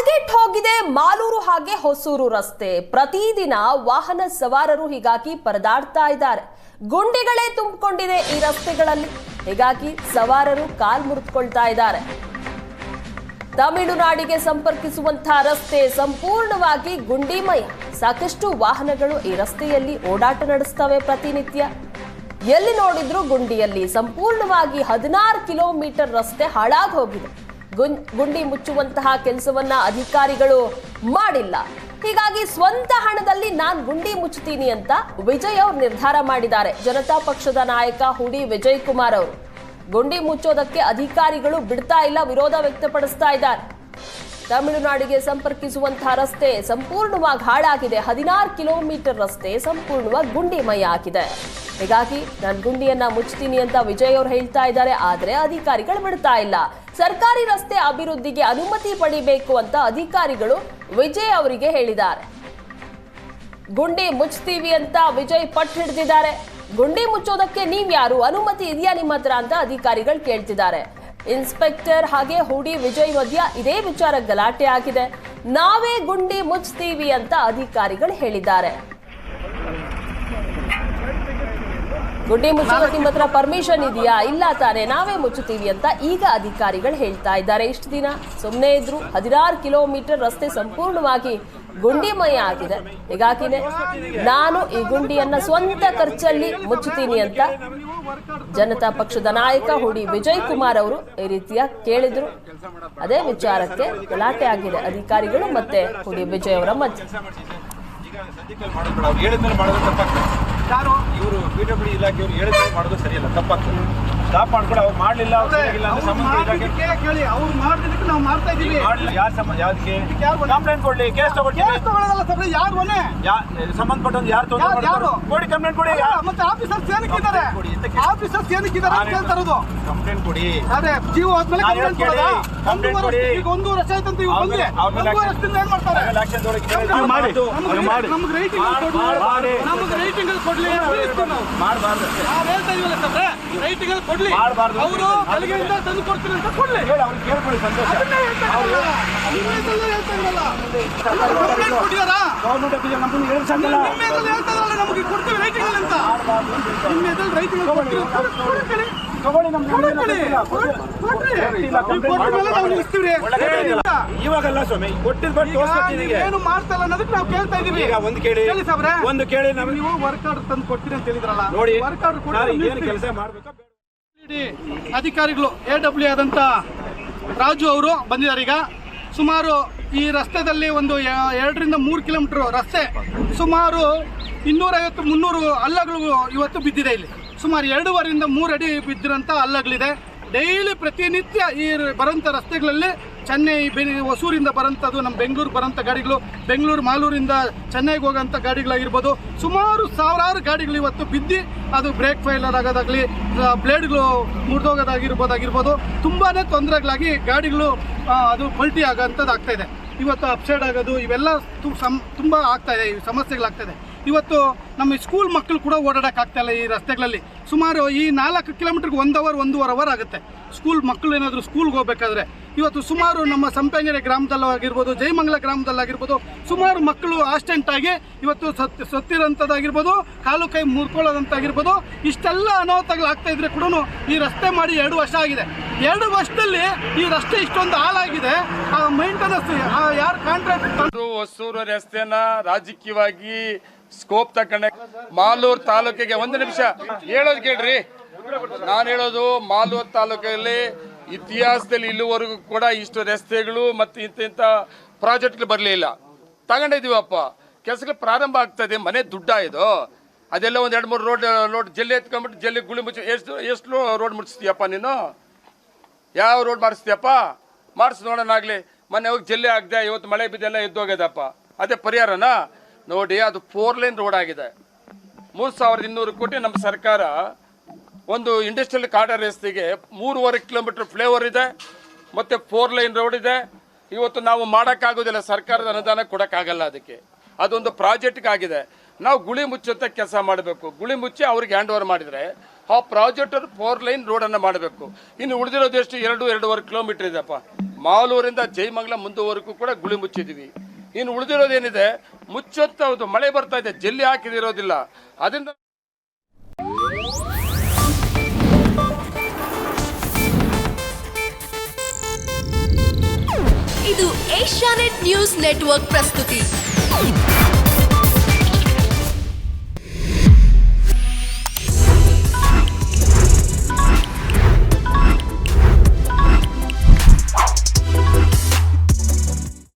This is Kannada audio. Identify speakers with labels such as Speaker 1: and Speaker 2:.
Speaker 1: ಹದಗೆಟ್ಟು ಹೋಗಿದೆ ಮಾಲೂರು ಹಾಗೆ ಹೊಸೂರು ರಸ್ತೆ. ಪ್ರತಿದಿನ ವಾಹನ ಸವಾರರು ಹೀಗಾಗಿ ಪರದಾಡ್ತಾ ಇದ್ದಾರೆ. ಗುಂಡಿಗಳೇ ತುಂಬಿಕೊಂಡಿದೆ ಈ ರಸ್ತೆಗಳಲ್ಲಿ. ಹೀಗಾಗಿ ಸವಾರರು ಕಾಲ್ ಮುರಿದುಕೊಳ್ತಾ ಇದ್ದಾರೆ. ತಮಿಳುನಾಡಿಗೆ ಸಂಪರ್ಕಿಸುವಂತಹ ರಸ್ತೆ ಸಂಪೂರ್ಣವಾಗಿ ಗುಂಡಿಮಯ. ಸಾಕಷ್ಟು ವಾಹನಗಳು ಈ ರಸ್ತೆಯಲ್ಲಿ ಓಡಾಟ ನಡೆಸ್ತವೆ ಪ್ರತಿನಿತ್ಯ. ಎಲ್ಲಿ ನೋಡಿದ್ರೂ ಗುಂಡಿಯಲ್ಲಿ. ಸಂಪೂರ್ಣವಾಗಿ 16 ಕಿಲೋಮೀಟರ್ ರಸ್ತೆ ಹಾಳಾಗಿ ಹೋಗಿದೆ. ಗುಂಡಿ ಮುಚ್ಚುವಂತಹ ಕೆಲಸವನ್ನ ಅಧಿಕಾರಿಗಳು ಮಾಡಿಲ್ಲ. ಹೀಗಾಗಿ ಸ್ವಂತ ಹಣದಲ್ಲಿ ನಾನು ಗುಂಡಿ ಮುಚ್ಚುತ್ತೀನಿ ಅಂತ ವಿಜಯ್ ಅವರು ನಿರ್ಧಾರ ಮಾಡಿದ್ದಾರೆ. ಜನತಾ ಪಕ್ಷದ ನಾಯಕ ಹುಡಿ ವಿಜಯ್ ಕುಮಾರ್ ಅವರು ಗುಂಡಿ ಮುಚ್ಚೋದಕ್ಕೆ ಅಧಿಕಾರಿಗಳು ಬಿಡ್ತಾ ಇಲ್ಲ, ವಿರೋಧ ವ್ಯಕ್ತಪಡಿಸ್ತಾ ಇದ್ದಾರೆ. ತಮಿಳುನಾಡಿಗೆ ಸಂಪರ್ಕಿಸುವಂತಹ ರಸ್ತೆ ಸಂಪೂರ್ಣವಾಗಿ ಹಾಳಾಗಿದೆ. 16 ಕಿಲೋಮೀಟರ್ ರಸ್ತೆ ಸಂಪೂರ್ಣವಾಗಿ ಗುಂಡಿಮಯ ಆಗಿದೆ. ಹೀಗಾಗಿ ನಾನು ಗುಂಡಿಯನ್ನ ಮುಚ್ತೀನಿ ಅಂತ ವಿಜಯ್ ಅವರು ಹೇಳ್ತಾ ಇದ್ದಾರೆ. ಆದರೆ ಅಧಿಕಾರಿಗಳು ಬಿಡ್ತಾ ಇಲ್ಲ. ಸರ್ಕಾರಿ ರಸ್ತೆ ಅಭಿವೃದ್ಧಿಗೆ ಅನುಮತಿ ಪಡಿಬೇಕು ಅಂತ ಅಧಿಕಾರಿಗಳು ವಿಜಯ್ ಅವರಿಗೆ ಹೇಳಿದ್ದಾರೆ. ಗುಂಡಿ ಮುಚ್ತೀವಿ ಅಂತ ವಿಜಯ್ ಪಟ್ಟು ಹಿಡಿದಿದ್ದಾರೆ. ಗುಂಡಿ ಮುಚ್ಚೋದಕ್ಕೆ ನೀವ್ಯಾರು, ಅನುಮತಿ ಇದೆಯಾ ನಿಮ್ಮ ಹತ್ರ ಅಂತ ಅಧಿಕಾರಿಗಳು ಕೇಳ್ತಿದ್ದಾರೆ. ಇನ್ಸ್ಪೆಕ್ಟರ್ ಹಾಗೆ ಹುಡಿ ವಿಜಯ್ ಮಧ್ಯ ಇದೇ ವಿಚಾರ ಗಲಾಟೆ ಆಗಿದೆ. ನಾವೇ ಗುಂಡಿ ಮುಚ್ತೀವಿ ಅಂತ ಅಧಿಕಾರಿಗಳು ಹೇಳಿದ್ದಾರೆ. ಗುಂಡಿ ಮುಚ್ಚೋದಕ್ಕೆ ನಿಮ್ಮ ಹತ್ರ ಪರ್ಮಿಷನ್ ಇದೆಯಾ? ಇಲ್ಲ ತಾನೆ, ನಾವೇ ಮುಚ್ಚುತ್ತೀವಿ ಅಂತ ಈಗ ಅಧಿಕಾರಿಗಳು ಹೇಳ್ತಾ ಇದ್ದಾರೆ. ಇಷ್ಟು ದಿನ ಸುಮ್ಮನೆ ಇದ್ರು. 16 ಕಿಲೋಮೀಟರ್ ರಸ್ತೆ ಸಂಪೂರ್ಣವಾಗಿ ಗುಂಡಿಮಯ ಆಗಿದೆ. ಹೀಗಾಗಿನೇ ನಾನು ಈ ಗುಂಡಿಯನ್ನ ಸ್ವಂತ ಖರ್ಚಲ್ಲಿ ಮುಚ್ಚುತ್ತೀನಿ ಅಂತ ಜನತಾ ಪಕ್ಷದ ನಾಯಕ ಹುಡಿ ವಿಜಯ್ ಕುಮಾರ್ ಅವರು ಈ ರೀತಿಯ ಕೇಳಿದ್ರು. ಅದೇ ವಿಚಾರಕ್ಕೆ ಗಲಾಟೆ ಆಗಿದೆ ಅಧಿಕಾರಿಗಳು ಮತ್ತೆ ಹುಡಿ ವಿಜಯ್ ಅವರ ಮಧ್ಯೆ.
Speaker 2: ಇವರು ಪಿಡಬ್ಲ್ಯೂ ಇಲಾಖೆಯವರು ಹೇಳಿದ್ರೆ ಮಾಡೋದು ಸರಿಯಲ್ಲ, ತಪ್ಪಾಗ್ತದೆ. ಸ್ಟಾಪ್ ಮಾಡ್ಕೊಂಡು ಅವ್ರು ಮಾಡಲಿಲ್ಲ,
Speaker 3: ಅವ್ರು ಮಾಡಿದಕ್ಕೆ ನಾವು ಮಾಡ್ತಾ ಇದೀವಿ.
Speaker 2: ಯಾವ್ದಕ್ಕೆ ಕಂಪ್ಲೇಂಟ್ ಕೊಡ್ಲಿ, ಕೇಸ್ ತಗೊಳ್ಳಿ.
Speaker 3: ಯಾರು
Speaker 2: ಸಂಬಂಧಪಟ್ಟಂತ ಯಾರು ಕೊಡಿ, ಕಂಪ್ಲೇಂಟ್ ಕೊಡಿ.
Speaker 3: ಮತ್ತೆ ಆಫೀಸರ್ಸ್ ಏನಕ್ಕಿದ್ದಾರೆ? ಆಫೀಸರ್ಸ್ ಏನಕ್ಕಿದ್ದಾರೆ ಅಂತ ಕೇಳ್ತಾ ಇರೋದು.
Speaker 2: ಕಂಪ್ಲೇಂಟ್ ಕೊಡಿ.
Speaker 3: ಅದೇ ಜೀವ ಹೋದ್ಮೇಲೆ
Speaker 2: ಕಂಪ್ಲೇಂಟ್ ಕೊಡಿ.
Speaker 3: ಈಗ 1 ವರ್ಷ ಆಯ್ತಂತ ಇವ್ರು ಬಂದ್ರೆ 1 ವರ್ಷದಿಂದ ಏನ್ ಮಾಡ್ತಾರೆ? ನಮ್ಗೆ ರೈಟಿಂಗ್ ಕೊಡ್ಲಿ.
Speaker 2: ಮಾಡಬಾರ್ದು.
Speaker 3: ನಾವ್ ಹೇಳ್ತಾ ಇದೀವಲ್ಲ ಸರ್, ರೈಟಿಂಗ್ ಕೊಡ್ಲಿ. ಅವರು ಕಲಿಗೆಯಿಂದ ತಂದು ಕೊಡ್ತೀನಿ ಅಂತ ಕೊಡ್ಲಿ.
Speaker 2: ಅವ್ರು ಕೇಳ್ಕೊಳ್ಳಿ, ಸಂತೋಷ.
Speaker 3: ಕೊಟ್ಟಿದಾರಾ?
Speaker 2: ಗೌರ್ಮೆಂಟ್ ಆಫೀಸ್ ನಮ್ಮನ್ನು ಹೇಳಿ ಸಂಗಲ್ಲ.
Speaker 3: ನಮಗೆ ಕೊಡ್ತೀವಿ ರೈಟಿಂಗ್ ಅಂತ. ನಿಮ್ಮ ಎದುರು ರೈಟಿಂಗ್ ಕೊಡ್ತೀವಿ.
Speaker 2: ತಗೊಳ್ಳಿ, ನಮ್ಗೆ ಇವಾಗಲ್ಲ ಸ್ವಾಮಿ, ಕೊಟ್ಟಿದ್ದು
Speaker 3: ಏನು ಮಾಡ್ತಾ ಇಲ್ಲ ಅನ್ನೋದಕ್ಕೆ ನಾವು ಕೇಳ್ತಾ ಇದೀವಿ.
Speaker 2: ಈಗ ಒಂದು ಕೇಳಿ, ಒಂದು ಕೇಳಿ.
Speaker 3: ನೀವು ವರ್ಕ್ ಆರ್ಡರ್ ತಂದು ಕೊಡ್ತೀರಿ ಅಂತ ಹೇಳಿದ್ರಲ್ಲ,
Speaker 2: ನೋಡಿ
Speaker 3: ವರ್ಕ್ ಆರ್ಡರ್ ಕೊಡಿ.
Speaker 2: ಕೆಲಸ ಮಾಡ್ಬೇಕು.
Speaker 3: ಅಧಿಕಾರಿಗಳು AW ಆದಂತ ರಾಜು ಅವರು ಬಂದಿದ್ದಾರೆ. ಈಗ ಸುಮಾರು ಈ ರಸ್ತೆದಲ್ಲಿ ಒಂದು 2 ರಿಂದ 3 ಕಿಲೋಮೀಟರ್ ರಸ್ತೆ ಸುಮಾರು 250-300 ಹಳ್ಳಗಳು ಇವತ್ತು ಬಿದ್ದಿದೆ. ಇಲ್ಲಿ ಸುಮಾರು 2.5 ರಿಂದ 3 ಅಡಿ ಬಿದ್ದಿರೋಂಥ ಹಳ್ಳಗಳಿದೆ. ಡೈಲಿ ಪ್ರತಿನಿತ್ಯ ಈ ಬರೋಂಥ ರಸ್ತೆಗಳಲ್ಲಿ ಚೆನ್ನೈ ಹೊಸೂರಿಂದ ಬರೋಂಥದ್ದು, ನಮ್ಮ ಬೆಂಗಳೂರು ಬರೋಂಥ ಗಾಡಿಗಳು, ಬೆಂಗಳೂರು ಮಾಲೂರಿಂದ ಚೆನ್ನೈಗೆ ಹೋಗೋಂಥ ಗಾಡಿಗಳಾಗಿರ್ಬೋದು, ಸುಮಾರು ಸಾವಿರಾರು ಗಾಡಿಗಳು ಇವತ್ತು ಬಿದ್ದು ಅದು ಬ್ರೇಕ್ ಫೇಲರ್ ಆಗೋದಾಗಲಿ, ಬ್ಲೇಡ್ಗಳು ಮುರಿದೋಗೋದಾಗಿರ್ಬೋದು, ತುಂಬಾ ತೊಂದರೆಗಳಾಗಿ ಗಾಡಿಗಳು ಅದು ಪಲ್ಟಿ ಆಗೋಂಥದ್ದು ಆಗ್ತಾಯಿದೆ. ಇವತ್ತು ಅಪ್ಸೈಡ್ ಆಗೋದು ಇವೆಲ್ಲ ತುಂಬ ಆಗ್ತಾಯಿದೆ, ಈ ಸಮಸ್ಯೆಗಳಾಗ್ತಾಯಿದೆ. ಇವತ್ತು ನಮ್ಮ ಸ್ಕೂಲ್ ಮಕ್ಕಳು ಕೂಡ ಓಡಾಡೋಕ್ಕಾಗ್ತಾಯಿಲ್ಲ ಈ ರಸ್ತೆಗಳಲ್ಲಿ. ಸುಮಾರು ಈ 4 ಕಿಲೋಮೀಟರ್ಗೆ 1.5 ಅವರ್ ಆಗುತ್ತೆ ಸ್ಕೂಲ್ ಮಕ್ಕಳು ಏನಾದರೂ ಸ್ಕೂಲ್ಗೆ ಹೋಗ್ಬೇಕಾದ್ರೆ. ಇವತ್ತು ಸುಮಾರು ನಮ್ಮ ಸಂಪಂಗೆರೆ ಗ್ರಾಮದಲ್ಲಾಗಿರ್ಬೋದು, ಜಯಮಂಗಲ ಗ್ರಾಮದಲ್ಲಾಗಿರ್ಬೋದು, ಸುಮಾರು ಮಕ್ಕಳು ಆಕ್ಸಿಡೆಂಟ್ ಆಗಿ ಇವತ್ತು ಸತ್ತಿರೋಂಥದ್ದಾಗಿರ್ಬೋದು, ಕಾಲು ಕೈ ಮುರ್ಕೊಳ್ಳೋದಂತಾಗಿರ್ಬೋದು, ಇಷ್ಟೆಲ್ಲ ಅನಾಹುತಗಳಾಗ್ತಾ ಇದ್ರೆ ಕೂಡ ಈ ರಸ್ತೆ ಮಾಡಿ 2 ವರ್ಷ ಆಗಿದೆ. 2 ವರ್ಷದಲ್ಲಿ ಈ ರಸ್ತೆ ಇಷ್ಟೊಂದು ಹಾಳಾಗಿದೆ. ಆ ಮೇಂಟೆನೆನ್ಸ್ ಯಾರು ಕಾಂಟ್ರಾಕ್ಟ್
Speaker 4: ಹೊಸೂರು ರಸ್ತೆನ ರಾಜಕೀಯವಾಗಿ ಸ್ಕೋಪ್ ತಕೊಂಡೆ ಮಾಲೂರು ತಾಲೂಕಿಗೆ. ಒಂದು ನಿಮಿಷ ಹೇಳೋದು ಕೇಳ್ರಿ. ನಾನು ಹೇಳೋದು ಮಾಲೂರು ತಾಲೂಕಲ್ಲಿ ಇತಿಹಾಸದಲ್ಲಿ ಇಲ್ಲಿವರೆಗೂ ಕೂಡ ಇಷ್ಟು ರಸ್ತೆಗಳು ಮತ್ತು ಇಂಥ ಪ್ರಾಜೆಕ್ಟ್ಗಳು ಬರಲಿಲ್ಲ. ತಗೊಂಡಿದ್ದೀವಪ್ಪ, ಕೆಲಸಗಳು ಪ್ರಾರಂಭ ಆಗ್ತದೆ. ಮನೆ ದುಡ್ಡ ಇದು. ಅದೆಲ್ಲ ಒಂದು 2-3 ರೋಡ್ ಜಲ್ಲಿ ಎತ್ಕೊಂಡ್ಬಿಟ್ಟು ಜಲ್ಲಿ ಗುಳಿ ಮುಚ್ಚಿ ಎಷ್ಟು ರೋಡ್ ಮುಚ್ಚಿಸ್ತೀಯಪ್ಪ ನೀನು? ಯಾವ ರೋಡ್ ಮಾಡಿಸ್ತೀಯಪ್ಪ? ಮಾಡಿಸ್ ನೋಡೋಣಾಗ್ಲಿ. ಮೊನ್ನೆ ಹೋಗಿ ಜಲ್ಲಿ ಆಗದೆ, ಇವತ್ತು ಮಳೆ ಬಿದ್ದೆಲ್ಲ ಎದ್ದೋಗ್ಯದಪ್ಪ. ಅದೇ ಪರಿಹಾರನಾ? ನೋಡಿ, ಅದು 4 ಲೈನ್ ರೋಡ್ ಆಗಿದೆ. 3200 ಕೋಟಿ ನಮ್ಮ ಸರ್ಕಾರ ಒಂದು ಇಂಡಸ್ಟ್ರಿಯಲ್ ಕಾರಿಡಾರ್ ರಸ್ತೆಗೆ 3.5 ಕಿಲೋಮೀಟರ್ ಫ್ಲೇವರ್ ಇದೆ, ಮತ್ತು 4 ಲೈನ್ ರೋಡ್ ಇದೆ. ಇವತ್ತು ನಾವು ಮಾಡೋಕ್ಕಾಗೋದಿಲ್ಲ, ಸರ್ಕಾರದ ಅನುದಾನ ಕೊಡೋಕ್ಕಾಗಲ್ಲ ಅದಕ್ಕೆ. ಅದೊಂದು ಪ್ರಾಜೆಕ್ಟ್ಗೆ ಆಗಿದೆ. ನಾವು ಗುಳಿ ಮುಚ್ಚುವಂಥ ಕೆಲಸ ಮಾಡಬೇಕು. ಗುಳಿ ಮುಚ್ಚಿ ಅವ್ರಿಗೆ ಹ್ಯಾಂಡ್ ಓವರ್ ಮಾಡಿದರೆ ಆ ಪ್ರಾಜೆಕ್ಟ್ 4 ಲೈನ್ ರೋಡನ್ನು ಮಾಡಬೇಕು. ಇನ್ನು ಉಳಿದಿರೋದು ಎಷ್ಟು? 2-2.5 ಕಿಲೋಮೀಟರ್ ಇದೆಯಪ್ಪ. ಮಾಲೂರಿಂದ ಜಯಮಂಗಲ ಮುಂದುವರೆಗೂ ಕೂಡ ಗುಳಿ ಮುಚ್ಚಿದ್ದೀವಿ. ಇನ್ನು ಉಳಿದಿರೋದೇನಿದೆ ಮುಚ್ಚೊತ್ತು ಮಳೆ ಬರ್ತಾ ಇದೆ, ಜಲ್ಲಿ ಹಾಕಿದಿರೋದಿಲ್ಲ. ಅದರಿಂದ
Speaker 5: ಇದು ಏಷ್ಯಾನೆಟ್ ನ್ಯೂಸ್ ನೆಟ್ವರ್ಕ್ ಪ್ರಸ್ತುತಿ.